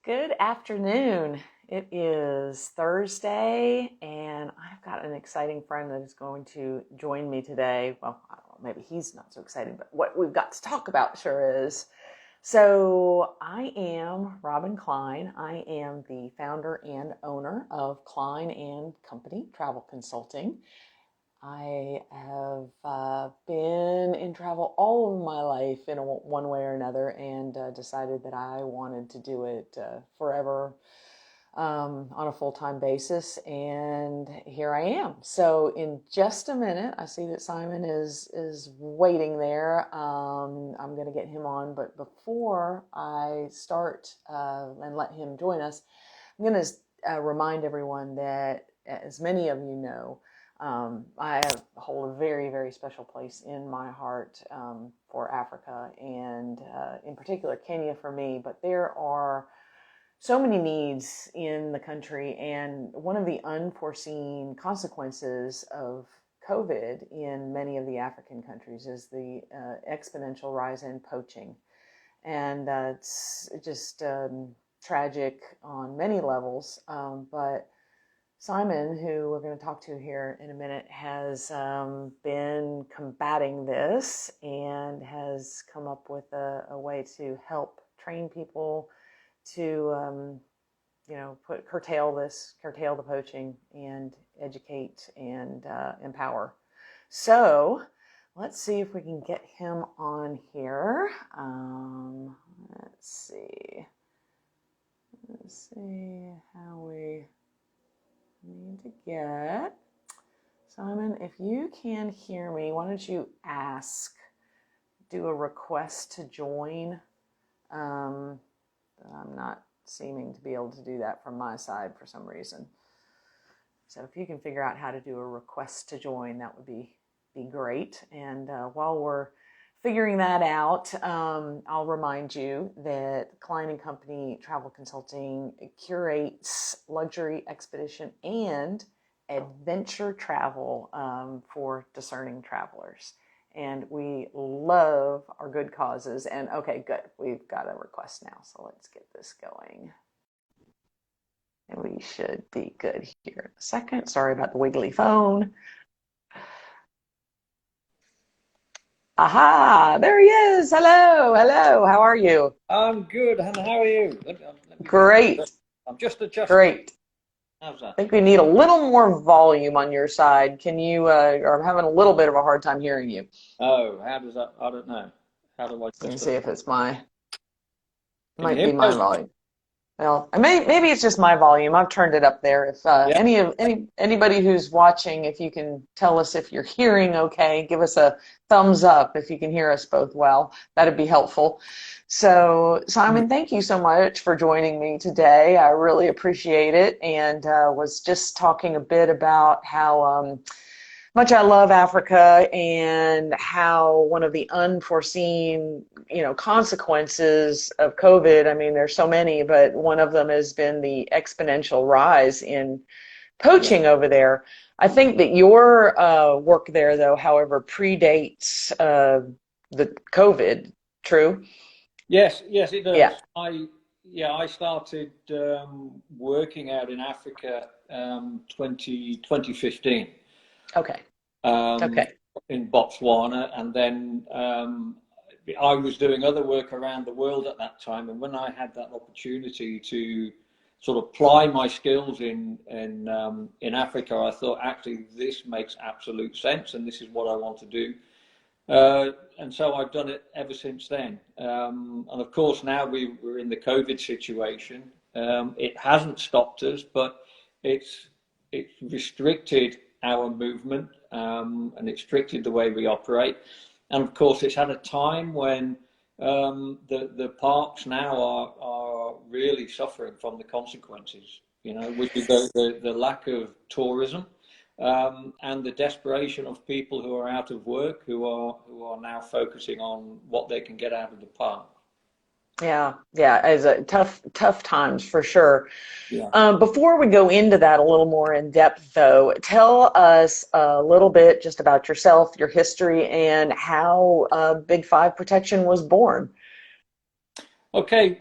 Good afternoon. It is Thursday, and I've got an exciting friend that is going to join me today. Well, I don't know, maybe he's not so exciting, but what we've got to talk about sure is. So, I am Robin Klein. I am the founder and owner of Klein and Company Travel Consulting. I have been in travel all of my life in one way or another, and decided that I wanted to do it forever on a full-time basis, and here I am. So in just a minute, I see that Simon is waiting there. I'm going to get him on, but before I start and let him join us, I'm going to remind everyone that, as many of you know, I hold a very, very special place in my heart for Africa, and in particular Kenya for me. But there are so many needs in the country, and one of the unforeseen consequences of COVID in many of the African countries is the exponential rise in poaching. And it's just tragic on many levels, but Simon, who we're going to talk to here in a minute, has been combating this and has come up with a way to help train people to, curtail the poaching, and educate and empower. So let's see if we can get him on here. Let's see how we need to get Simon. If you can hear me, why don't you do a request to join? I'm not seeming to be able to do that from my side for some reason. So if you can figure out how to do a request to join, that would be great. And while we're figuring that out, I'll remind you that Klein & Company Travel Consulting curates luxury, expedition, and adventure travel for discerning travelers. And we love our good causes. And okay, good. We've got a request now. So let's get this going. And we should be good here in a second. Sorry about the wiggly phone. Aha, there he is. Hello, hello. How are you? I'm good, and how are you? Let me Great. I'm just adjusting. Great. How's I that? think we need a little more volume on your side. Can you, or I'm having a little bit of a hard time hearing you. Oh, how does that? I don't know. How do I Let me just? see if it's might Can you be hear my me? volume. Well, maybe it's just my volume. I've turned it up there. If Yeah. anybody who's watching, if you can tell us if you're hearing okay, give us a thumbs up if you can hear us both well. That'd be helpful. So, Simon, thank you so much for joining me today. I really appreciate it, and was just talking a bit about how much I love Africa, and how one of the unforeseen, consequences of COVID. I mean, there's so many, but one of them has been the exponential rise in Yeah. poaching over there. I think that your work there, though, however, predates the COVID. True? Yes, it Yeah. does. I started working out in Africa 2015 Okay. um, Okay. in Botswana, and then I was doing other work around the world at that time. And when I had that opportunity to sort of apply my skills in Africa, I thought actually this makes absolute sense, and this is what I want to do. And so I've done it ever since then. And of course, now we're in the COVID situation. It hasn't stopped us, but it's restricted our movement, and it's restricted the way we operate. And of course, it's at a time when the parks now are really suffering from the consequences. Which is the lack of tourism, and the desperation of people who are out of work, who are now focusing on what they can get out of the park. Yeah, yeah, it's a tough times for sure. Yeah. Before we go into that a little more in depth, though, tell us a little bit just about yourself, your history, and how Big Five Protection was born. Okay.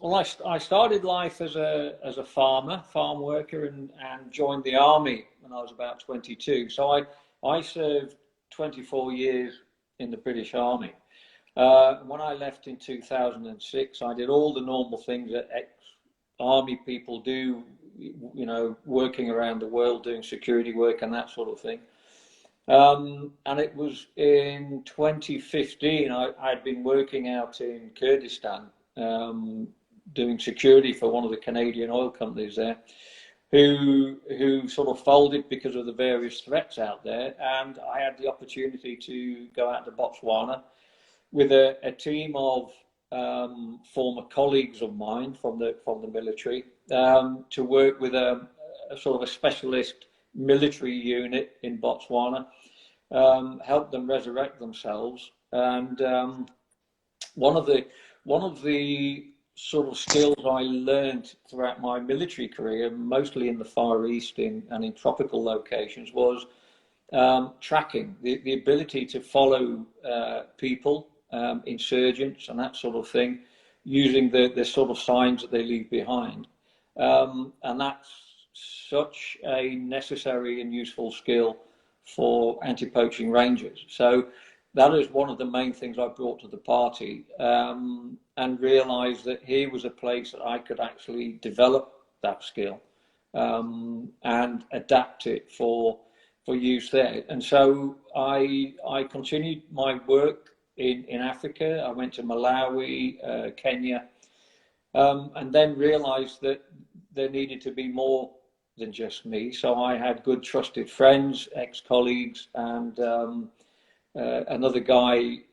Well, I started life as a farm worker, and joined the army when I was about 22. So I served 24 years in the British Army. When I left in 2006, I did all the normal things that ex-army people do, you know, working around the world, doing security work and that sort of thing. And it was in 2015, I'd been working out in Kurdistan, doing security for one of the Canadian oil companies there, who sort of folded because of the various threats out there. And I had the opportunity to go out to Botswana with a team of former colleagues of mine from the military, to work with a sort of a specialist military unit in Botswana, help them resurrect themselves. And one of the sort of skills I learned throughout my military career, mostly in the Far East and in tropical locations, was tracking, the ability to follow people, insurgents and that sort of thing, using the sort of signs that they leave behind. And that's such a necessary and useful skill for anti-poaching rangers. So that is one of the main things I brought to the party, and realised that here was a place that I could actually develop that skill, and adapt it for use there. And so I continued my work in Africa. I went to Malawi, Kenya, and then realised that there needed to be more than just me. So I had good trusted friends, ex-colleagues, and another guy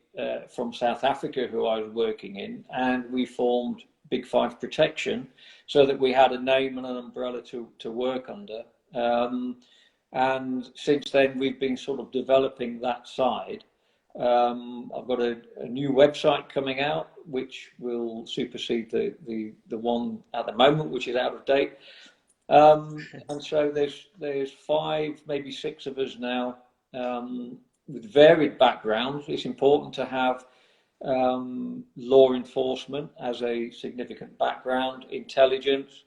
from South Africa who I was working in, and we formed Big Five Protection, so that we had a name and an umbrella to work under. And since then, we've been sort of developing that side. I've got a new website coming out, which will supersede the one at the moment, which is out of date. And so there's 5, maybe 6 of us now, with varied backgrounds. It's important to have law enforcement as a significant background, intelligence,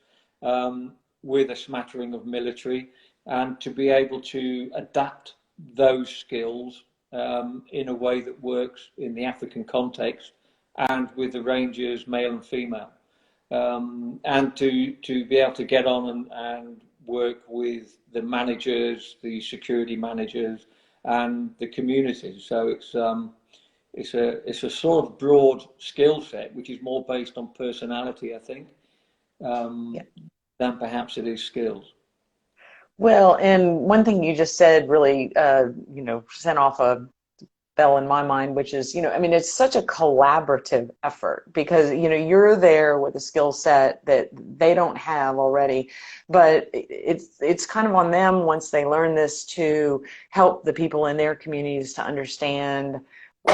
with a smattering of military, and to be able to adapt those skills in a way that works in the African context and with the rangers, male and female, and to be able to get on and work with the managers, the security managers, and the communities. So it's a sort of broad skill set, which is more based on personality, I think, than perhaps it is skills. Well, and one thing you just said really, sent off a bell in my mind, which is, I mean, it's such a collaborative effort because, you're there with a skill set that they don't have already, but it's kind of on them once they learn this to help the people in their communities to understand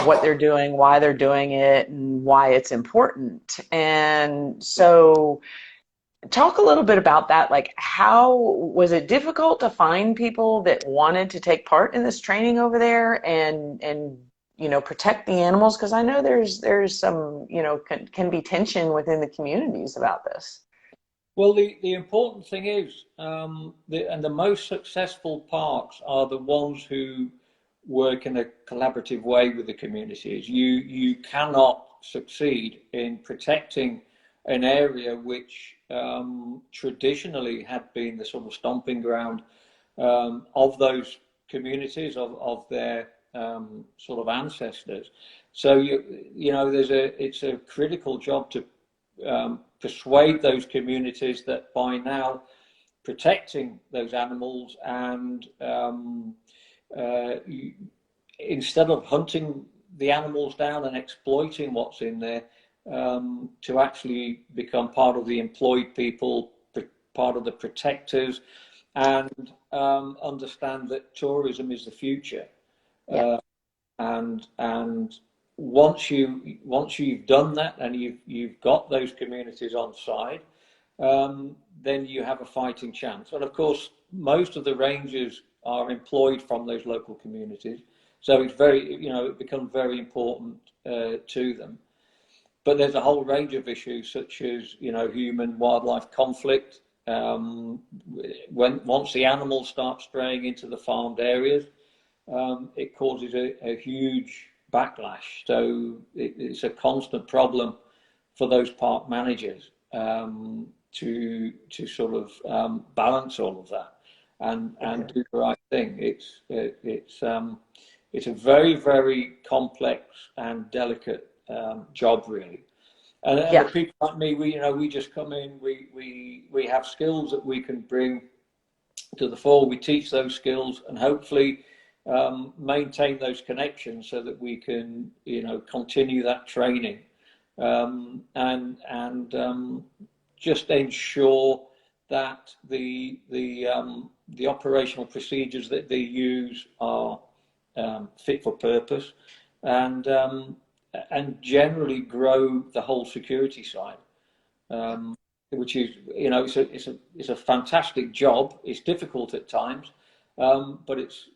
what they're doing, why they're doing it, and why it's important. And so talk a little bit about that. Like, how was it difficult to find people that wanted to take part in this training over there and protect the animals? Because I know there's some can be tension within the communities about this. Well, the important thing is, the most successful parks are the ones who work in a collaborative way with the communities. You cannot succeed in protecting an area which traditionally had been the sort of stomping ground of those communities, of their sort of ancestors. So it's a critical job to persuade those communities that by now protecting those animals and instead of hunting the animals down and exploiting what's in there, to actually become part of the employed people, part of the protectors, and understand that tourism is the future. And once you've done that and you've got those communities on side, then you have a fighting chance. And of course, most of the rangers are employed from those local communities, so it's it becomes very important to them. but there's a whole range of issues such as, human wildlife conflict. Once the animals start straying into the farmed areas, it causes a huge backlash. So it's a constant problem for those park managers to sort of balance all of that and do the right thing. It's a very, very complex and delicate job, really. And Yeah. the people like me, we just come in. We have skills that we can bring to the fore. We teach those skills, and hopefully maintain those connections so that we can, continue that training, and just ensure that the operational procedures that they use are fit for purpose, and generally grow the whole security side, which is, it's a fantastic job. It's difficult at times, but it's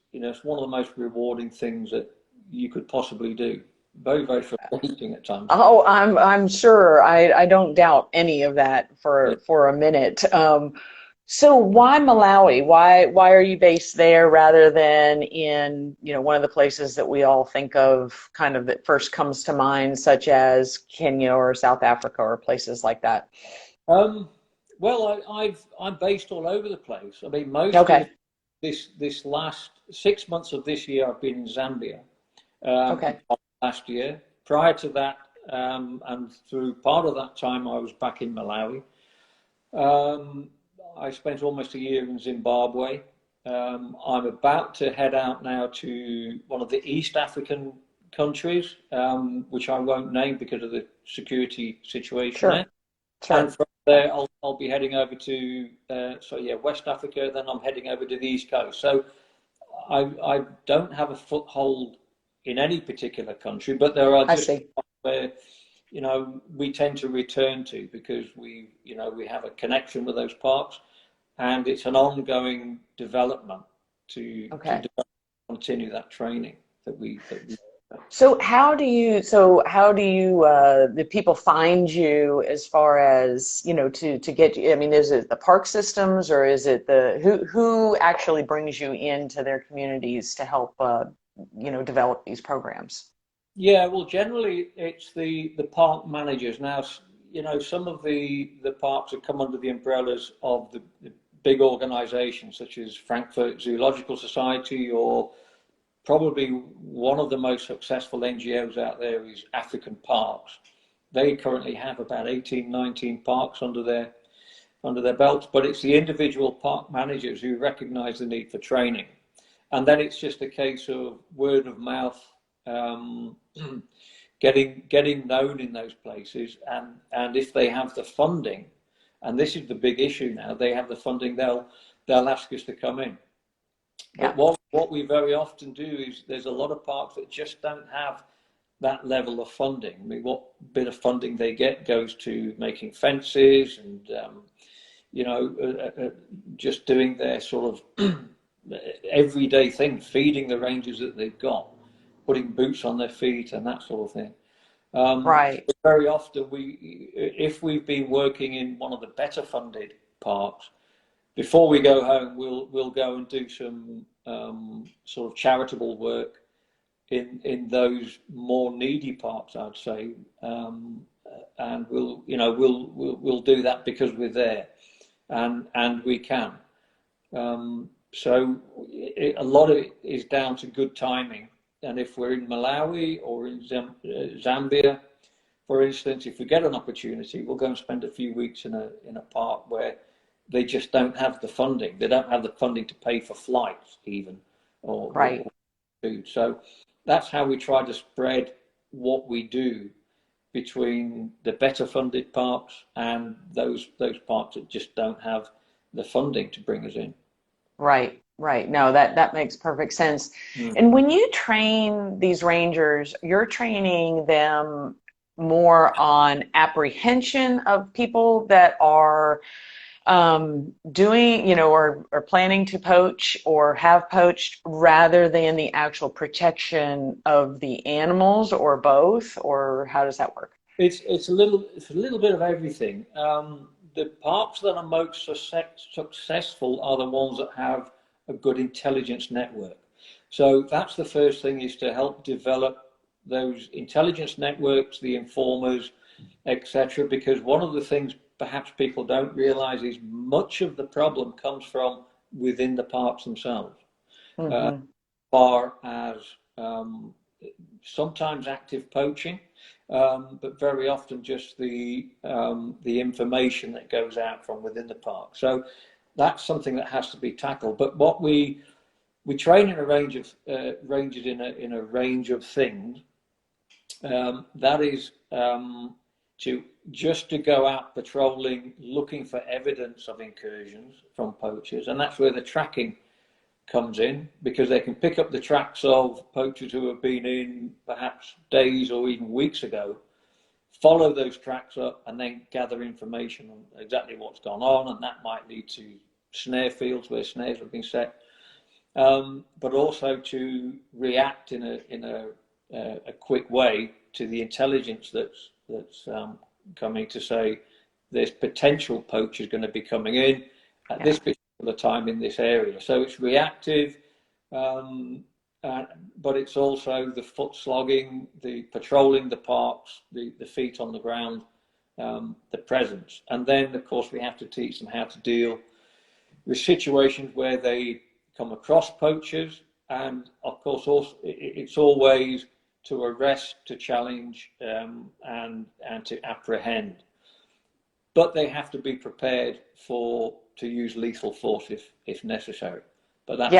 one of the most rewarding things that you could possibly do. Very, very frustrating at times. Oh, I'm sure. I don't doubt any of that for a minute. So why Malawi? Why are you based there rather than in, one of the places that we all think of kind of that first comes to mind, such as Kenya or South Africa or places like that? Well, I'm based all over the place. I mean, most of Okay. this last 6 months of this year, I've been in Zambia. Okay. Last year. Prior to that, and through part of that time, I was back in Malawi. I spent almost a year in Zimbabwe. I'm about to head out now to one of the East African countries, which I won't name because of the security situation there. Sure. And from there, I'll be heading over to West Africa. Then I'm heading over to the East Coast. So I don't have a foothold in any particular country, but there are just where we tend to return to because we have a connection with those parks, and it's an ongoing development to continue that training that we. So how do you the people find you as far as, to get you? I mean, is it the park systems or is it who actually brings you into their communities to help, develop these programs? Yeah, well, generally it's the park managers. Now, some of the parks have come under the umbrellas of the big organizations such as Frankfurt Zoological Society, or probably one of the most successful NGOs out there is African Parks. They currently have about 18, 19 parks under their belts, but it's the individual park managers who recognize the need for training. And then it's just a case of word of mouth, getting known in those places, and if they have the funding, and this is the big issue now, they have the funding, they'll ask us to come in. But what we very often do is there's a lot of parks that just don't have that level of funding. I mean, what bit of funding they get goes to making fences and just doing their sort of everyday thing, feeding the rangers that they've got, putting boots on their feet and that sort of thing. Right. Very often, if we've been working in one of the better funded parks, before we go home, we'll go and do some sort of charitable work in those more needy parks, I'd say, and we'll do that because we're there, and we can. So a lot of it is down to good timing. And if we're in Malawi or in Zambia, for instance, if we get an opportunity, we'll go and spend a few weeks in a park where they just don't have the funding. They don't have the funding to pay for flights even, or food. So that's how we try to spread what we do between the better funded parks and those parks that just don't have the funding to bring us in. Right. No, that makes perfect sense. And when you train these rangers, you're training them more on apprehension of people that are doing, or planning to poach or have poached, rather than the actual protection of the animals, or both, or how does that work? It's a little bit of everything. The parks that are most successful are the ones that have a good intelligence network. So that's the first thing, is to help develop those intelligence networks, the informers, etc. Because one of the things perhaps people don't realize is much of the problem comes from within the parks themselves. Mm-hmm. Far as sometimes active poaching, but very often just the information that goes out from within the park. So that's something that has to be tackled. But what we train in a range of ranges in a range of things. That is to go out patrolling, looking for evidence of incursions from poachers, and that's where the tracking comes in, because they can pick up the tracks of poachers who have been in perhaps days or even weeks ago, follow those tracks up, and then gather information on exactly what's gone on, and that might lead to snare fields where snares have been set, but also to react in a quick way to the intelligence that's coming to say there's potential poachers going to be coming in at this particular time in this area. So it's reactive, but it's also the foot slogging, the patrolling the parks, the feet on the ground, the presence. And then, of course, we have to teach them how to deal with situations where they come across poachers. And, of course, also it's always to arrest, to challenge, and to apprehend. But they have to be prepared to use lethal force if necessary. But that's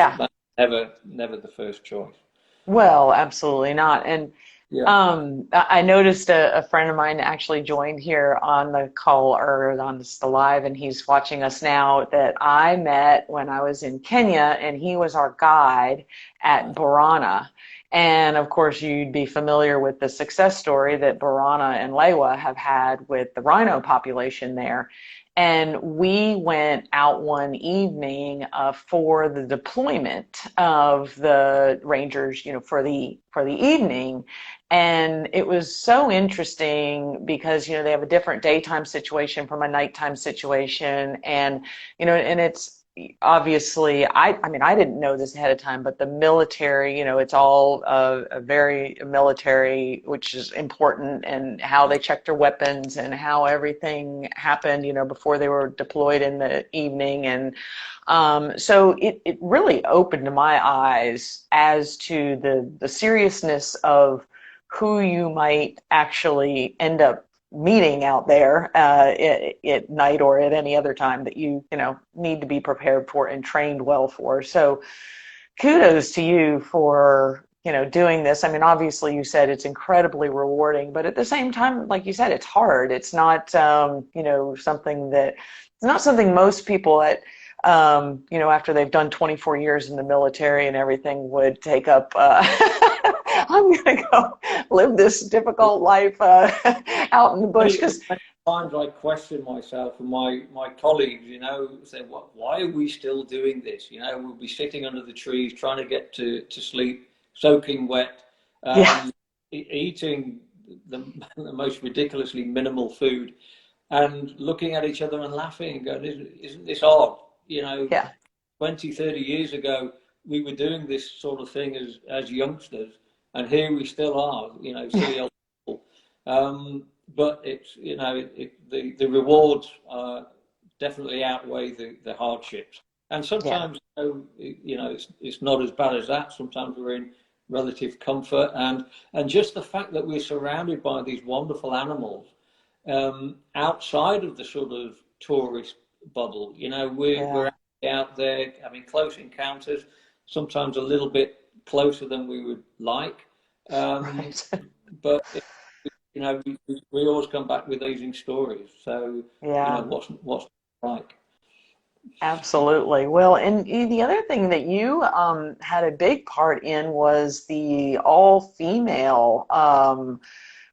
never the first choice. Well, absolutely not. And Yeah. I noticed a friend of mine actually joined here on the call, or on the live, and he's watching us now, that I met when I was in Kenya, and he was our guide at Borana. And of course, you'd be familiar with the success story that Borana and Lewa have had with the rhino population there. And we went out one evening for the deployment of the rangers, for the evening. And it was so interesting because, they have a different daytime situation from a nighttime situation. And, and it's obviously, I mean, I didn't know this ahead of time, but the military, it's all a very military, which is important, and how they check their weapons and how everything happened, before they were deployed in the evening. And so it really opened my eyes as to the seriousness of who you might actually end up meeting out there at night or at any other time that you need to be prepared for and trained well for. So kudos to you for doing this. I mean, obviously you said it's incredibly rewarding, but at the same time, like you said, it's hard. It's not something most people at after they've done 24 years in the military and everything would take up. I'm going to go live this difficult life out in the bush. Because times I question myself and my colleagues, say, why are we still doing this? We'll be sitting under the trees trying to get to sleep, soaking wet, eating the most ridiculously minimal food, and looking at each other and laughing and going, isn't this odd? 20, 30 years ago, we were doing this sort of thing as youngsters, and here we still are, silly old people. But it's, the rewards definitely outweigh the hardships. And sometimes, it's not as bad as that. Sometimes we're in relative comfort, and just the fact that we're surrounded by these wonderful animals, outside of the sort of tourist bubble, we're out there having close encounters, sometimes a little bit closer than we would like, but we always come back with amazing stories. So what's like. Absolutely. Well, and the other thing that you had a big part in was the all-female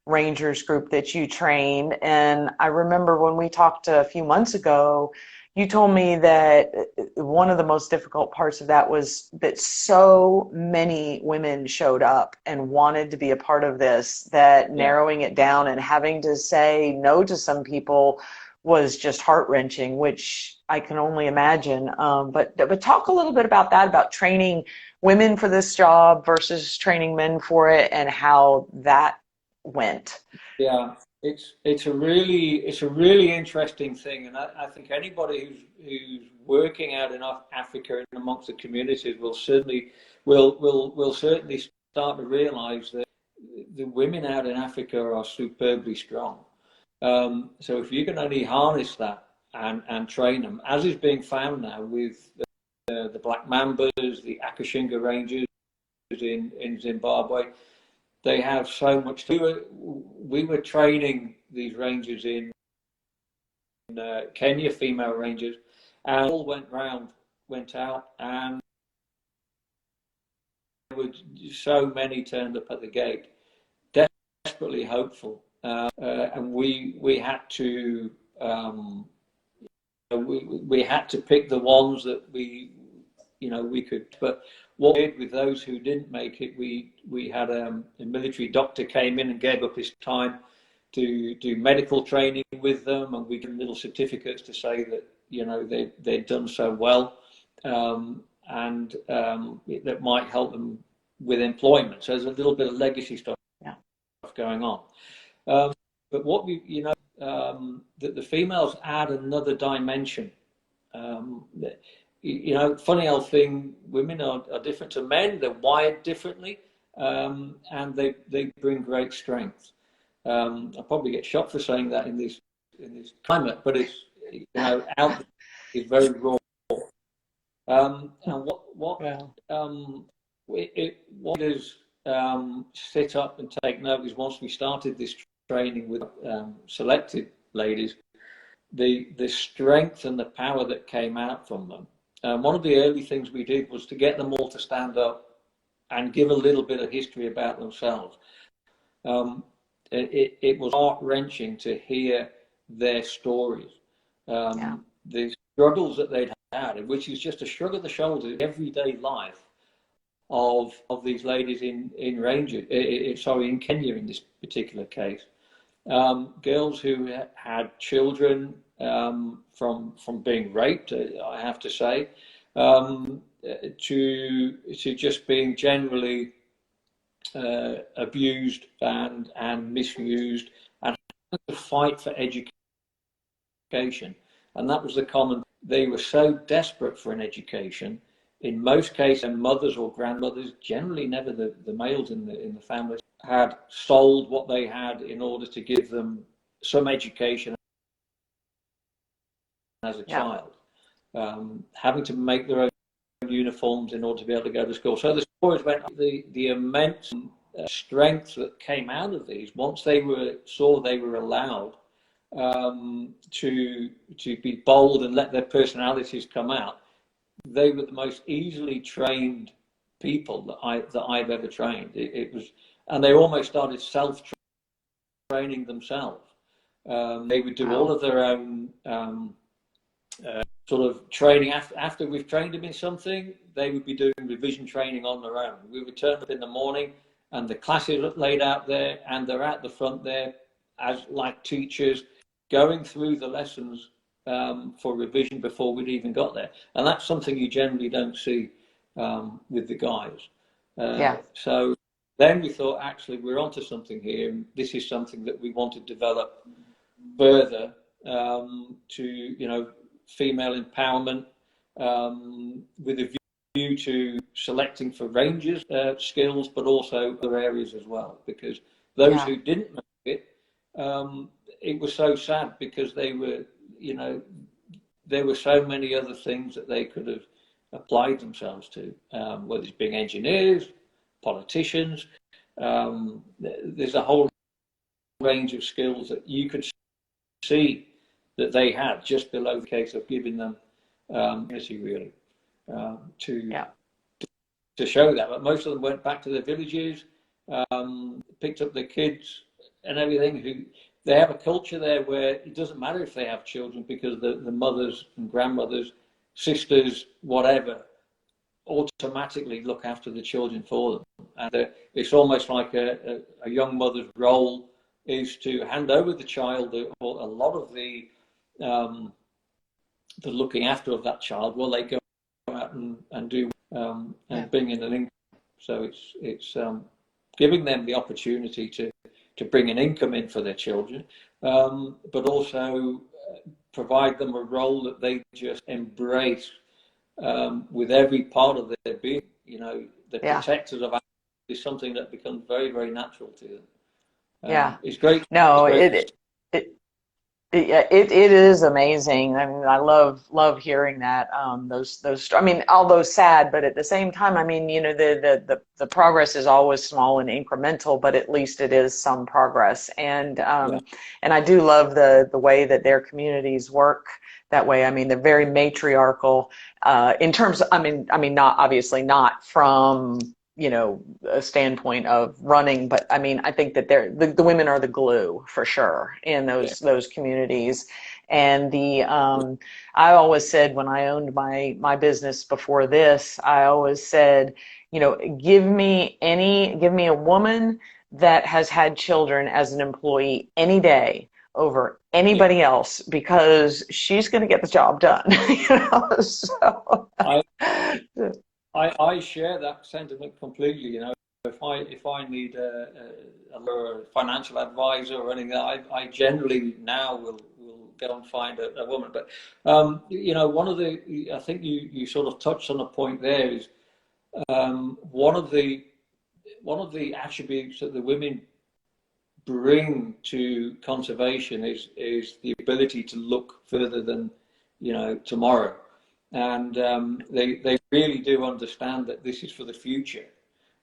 Rangers group that you trained. And I remember when we talked a few months ago, you told me that one of the most difficult parts of that was that so many women showed up and wanted to be a part of this, that Yeah. narrowing it down and having to say no to some people was just heart-wrenching, which I can only imagine. But talk a little bit about that, about training women for this job versus training men for it, and how that went. Yeah, it's a really interesting thing, and I think anybody who's working out in Africa and amongst the communities will certainly start to realise that the women out in Africa are superbly strong. So if you can only harness that and train them, as is being found now with the Black Mambas, the Akashinga Rangers in Zimbabwe. They have so much. We were training these rangers in Kenya, female rangers, and all went out, and there were so many turned up at the gate, desperately hopeful, and we had to we had to pick the ones that we could. But what we did with those who didn't make it, we had a military doctor came in and gave up his time to do medical training with them, and we gave little certificates to say that they'd done so well, and that might help them with employment. So there's a little bit of legacy stuff going on. But what that the females add another dimension. Funny old thing, women are different to men. They're wired differently, and they bring great strength. I'll probably get shot for saying that in this climate, but it's out there, it's very raw. And what is sit up and take note is, once we started this training with selected ladies, the strength and the power that came out from them. One of the early things we did was to get them all to stand up and give a little bit of history about themselves. It was heart-wrenching to hear their stories, the struggles that they'd had, which is just a shrug of the shoulders, everyday life of these ladies in Kenya in this particular case. Girls who had children from being raped, I have to say, to just being generally abused and misused, and having to fight for education. And that was the common. They were so desperate for an education. In most cases, mothers or grandmothers, generally never the males in the family, had sold what they had in order to give them some education as a child, having to make their own uniforms in order to be able to go to school. So the stories went, the immense strength that came out of these, once they saw they were allowed to be bold and let their personalities come out. They were the most easily trained people that I've ever trained. It was, and they almost started self-training themselves. They would do all of their own sort of training. After we've trained them in something, they would be doing revision training on their own. We would turn up in the morning, and the classes are laid out there, and they're at the front there as like teachers, going through the lessons for revision before we'd even got there. And that's something you generally don't see with the guys. So then we thought, actually, we're onto something here, and this is something that we want to develop further to, female empowerment, with a view to selecting for rangers skills, but also other areas as well. Because those who didn't make it, it was so sad, because they were, there were so many other things that they could have applied themselves to, whether it's being engineers, politicians. There's a whole range of skills that you could see that they had, just below the case of giving them really to show that. But most of them went back to their villages, picked up their kids and everything, who they have a culture there where it doesn't matter if they have children, because the mothers and grandmothers, sisters, whatever, automatically look after the children for them. And it's almost like a young mother's role is to hand over the child, or a lot of the looking after of that child while they go out and do and bring in an income. So it's giving them the opportunity to bring an income in for their children, but also provide them a role that they just embrace with every part of their being. You know, the protectors of animals is something that becomes very, very natural to them. It's great. No, it's great. it is amazing. I mean, I love hearing that. Those. I mean, although sad, but at the same time, I mean, you know, the progress is always small and incremental, but at least it is some progress. And I do love the way that their communities work that way. I mean, they're very matriarchal in terms of, I mean, not obviously not from, you know, a standpoint of running, but I mean, I think that the women are the glue for sure in those communities. And I always said, when I owned my business before this, I always said, you know, give me a woman that has had children as an employee any day over anybody else, because she's going to get the job done. You know, so. I share that sentiment completely. You know, if I need a financial advisor or anything, I generally now will go and find a woman. But you know, I think you sort of touched on a point there, is one of the attributes that the women bring to conservation is the ability to look further than, you know, tomorrow. And they really do understand that this is for the future.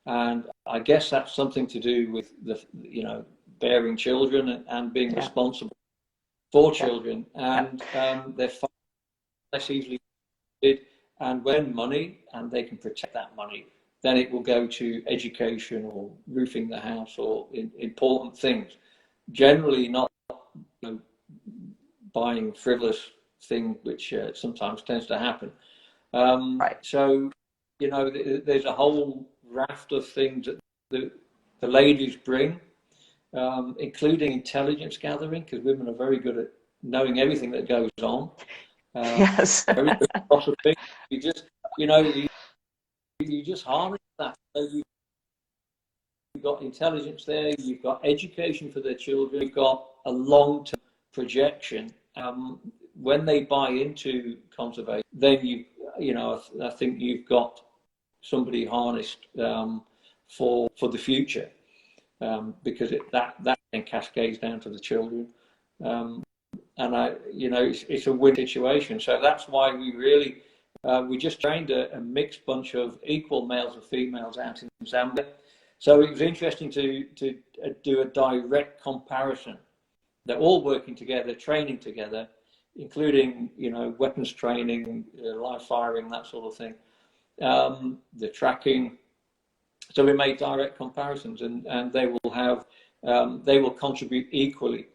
And I guess that's something to do with you know, bearing children and being responsible for children. And they're far less easily did. And when money, and they can protect that money, then it will go to education or roofing the house or important things. Generally not, you know, buying frivolous thing, which sometimes tends to happen. So, you know, there's a whole raft of things that the ladies bring, including intelligence gathering, because women are very good at knowing everything that goes on. Yes. Very good at gossiping. You just, you know, you just harness that. So you've got intelligence there, you've got education for their children, you've got a long-term projection. When they buy into conservation, then you know, I think you've got somebody harnessed for the future, because that then cascades down to the children, and you know, it's a win situation. So that's why we just trained a mixed bunch of equal males and females out in Zambia. So it was interesting to do a direct comparison. They're all working together, training together, including, you know, weapons training, live firing, that sort of thing, the tracking. So we made direct comparisons, and they will have, they will contribute equally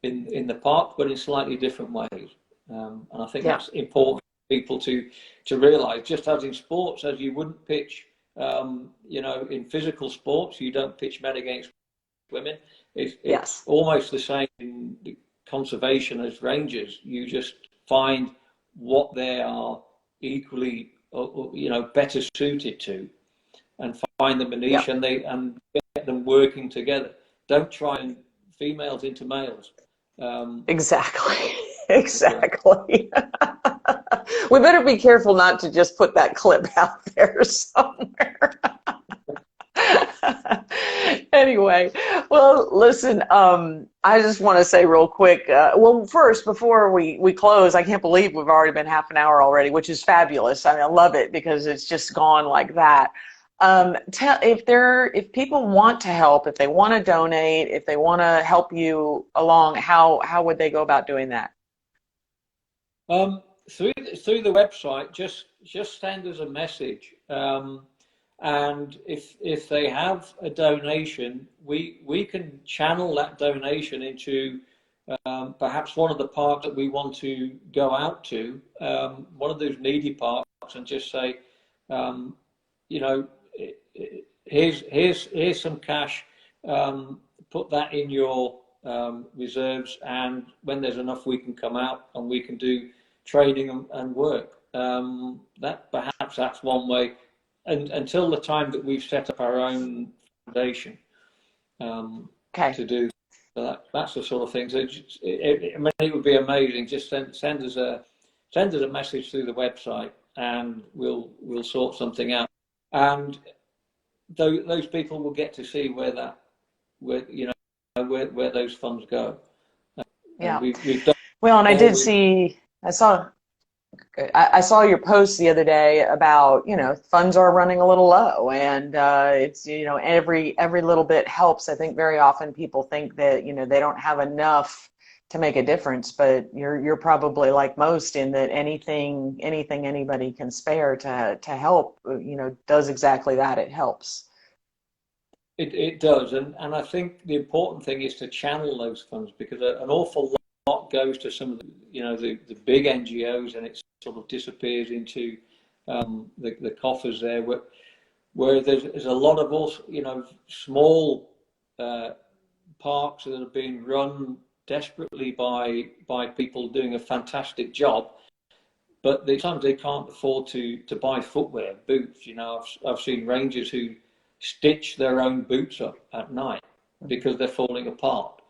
in the park, but in slightly different ways. And I think that's important for people to realise. Just as in sports, as you wouldn't pitch, you know, in physical sports, you don't pitch men against women. It's almost the same in conservation as rangers. You just find what they are equally, or, you know, better suited to, and find them a niche, and get them working together. Don't try and females into males. Exactly. Exactly. We better be careful not to just put that clip out there somewhere. Anyway, well, listen, I just want to say real quick, well, first, before we close, I can't believe we've already been half an hour already, which is fabulous. I mean, I love it because it's just gone like that. If people want to help, if they want to donate, if they want to help you along, how would they go about doing that? Through the website, just send us a message. And if they have a donation, we can channel that donation into perhaps one of the parks that we want to go out to, one of those needy parks, and just say, you know, here's some cash. Put that in your reserves, and when there's enough, we can come out and we can do training and work. That perhaps that's one way. And until the time that we've set up our own foundation to do that's the sort of thing. So I mean, it would be amazing. Just send us a message through the website, and we'll sort something out. And those people will get to see where those funds go. Yeah. We've done well, and I did see. I saw your post the other day about, funds are running a little low, and it's, every little bit helps. I think very often people think that, they don't have enough to make a difference, but you're probably like most in that anything anybody can spare to help, does exactly that. It helps. It does, and I think the important thing is to channel those funds, because an awful lot goes to some of the big NGOs, and it sort of disappears into the coffers there, where there's a lot of also small parks that are being run desperately by people doing a fantastic job, but sometimes they can't afford to buy footwear, boots. I've seen rangers who stitch their own boots up at night because they're falling apart.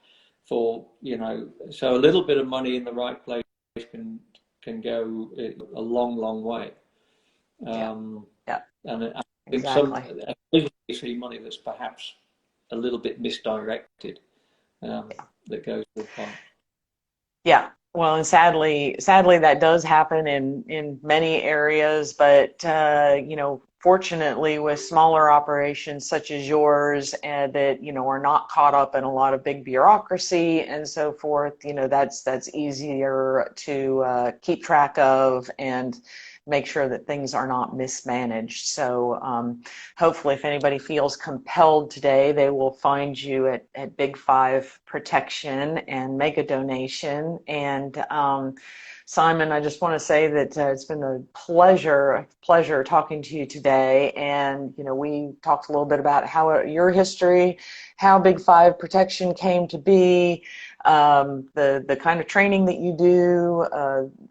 So a little bit of money in the right place can go a long way. Yeah. And I think exactly. occasionally see money that's perhaps a little bit misdirected that goes to the park. Yeah. Well, and sadly, that does happen in many areas, but fortunately, with smaller operations such as yours, and that are not caught up in a lot of big bureaucracy and so forth, that's easier to keep track of and make sure that things are not mismanaged. So hopefully, if anybody feels compelled today, they will find you at Big Five Protection and make a donation. And Simon, I just want to say that it's been a pleasure talking to you today. And we talked a little bit about how your history, how Big Five Protection came to be, the kind of training that you do,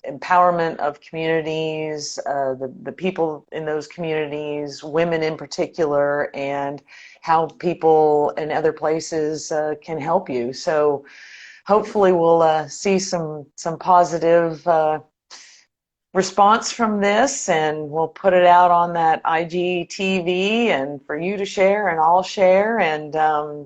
empowerment of communities, the people in those communities, women in particular, and how people in other places can help you. So hopefully we'll see some positive response from this, and we'll put it out on that IGTV and for you to share, and I'll share, and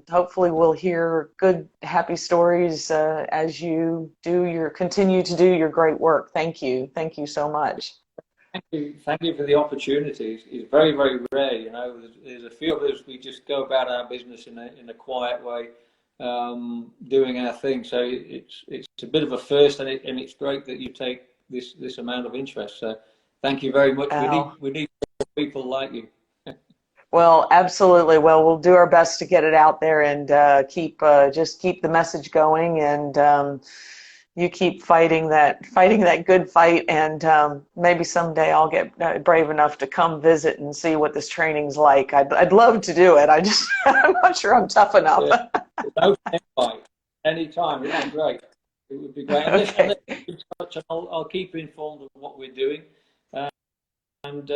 hopefully we'll hear good, happy stories as you continue to do your great work. Thank you so much. Thank you for the opportunity. It's very, very rare. There's a few of us, we just go about our business in a quiet way, doing our thing. So it's a bit of a first, and it's great that you take this amount of interest. So thank you very much. We need people like you. Well, absolutely. Well, we'll do our best to get it out there, and keep the message going, and you keep fighting that good fight, and maybe someday I'll get brave enough to come visit and see what this training's like. I'd love to do it. I'm not sure I'm tough enough. Yeah. No fight. Anytime. It would be great. It would be great. Okay. I'll keep you informed of what we're doing, and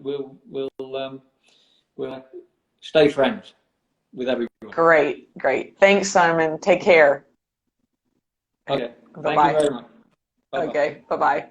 we'll stay friends with everyone. Great. Thanks, Simon. Take care. Okay. Bye-bye. Thank you very much. Bye-bye. Okay. Bye-bye.